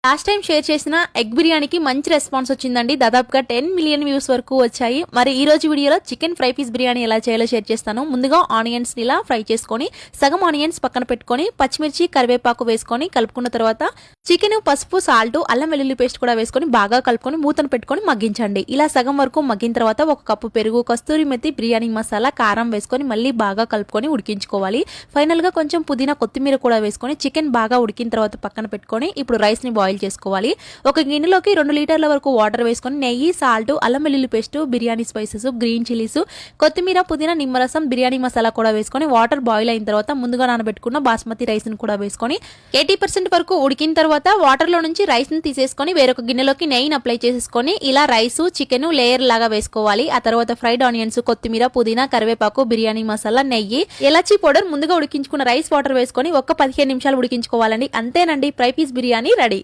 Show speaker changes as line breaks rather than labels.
Last time share చేసిన egg బిర్యానీకి మంచి రెస్పాన్స్ వచ్చిందండి. దాదాపుగా 10 మిలియన్ వ్యూస్ వరకు వచ్చాయి. మరి ఈ రోజు వీడియోలో చికెన్ ఫ్రై పీస్ బిర్యానీ ఎలా చేయాలో షేర్ చేస్తాను. ముందుగా ఆనియన్స్ ని ఇలా ఫ్రై చేసుకొని సగం ఆనియన్స్ పక్కన పెట్టుకొని పచ్చిమిర్చి కరివేపాకు వేసుకొని కలుపుకున్న తర్వాత చికెన్, పసుపు, సాల్ట్, అల్లం వెల్లుల్లి పేస్ట్ కూడా వేసుకొని బాగా కలుపుకొని మూతను పెట్టుకొని మగ్గించండి. ఇలా సగం వరకు మగ్గిన తర్వాత ఒక కప్పు పెరుగు, కస్తూరి మెత్తి, బిర్యానీ మసాలా, కారం వేసుకొని మళ్ళీ బాగా కలుపుకొని ఉడికించుకోవాలి. ఫైనల్ గా కొంచెం పుదీనా, కొత్తిమీర కూడా వేసుకొని చికెన్ బాగా ఉడికిన తర్వాత పక్కన పెట్టుకొని ఇప్పుడు రైస్ ని బాయిల్ చేసుకోవాలి. ఒక గిన్నెలోకి 2 లీటర్ల వరకు వాటర్ వేసుకొని నెయ్యి, సాల్ట్, అల్లం వెల్లుల్లి paste, biryani spices, green chillies, కొత్తిమీర, పుదీనా, నిమ్మరసం, బిర్యానీ మసాలా కూడా వేసుకొని వాటర్ బాయిల్ అయిన తర్వాత ముందుగా నానబెట్టుకున్న బాస్మతి రైస్ ని కూడా వేసుకొని 80% వరకు ఉడికిన తర్వాత వాటర్ లో నుంచి రైస్ ని తీసేసుకొని వేరొక గిన్నెలోకి నెయ్యిని అప్లై చేసేసుకొని ఇలా రైస్, చికెన్ లేయర్ లాగా వేసుకోవాలి. ఆ తర్వాత ఫ్రైడ్ ఆనియన్స్, కొత్తిమీర, పుదీనా, కరివేపాకు, బిర్యానీ మసాలా, నెయ్యి, ఎలాచీ పౌడర్, ముందుగా ఉడికించుకున్న రైస్ వాటర్ వేసుకొని ఒక 15 నిమిషాలు ఉడికించుకోవాలండి. అంతేనండి, ఫ్రై పీస్ బిర్యానీ రెడీ.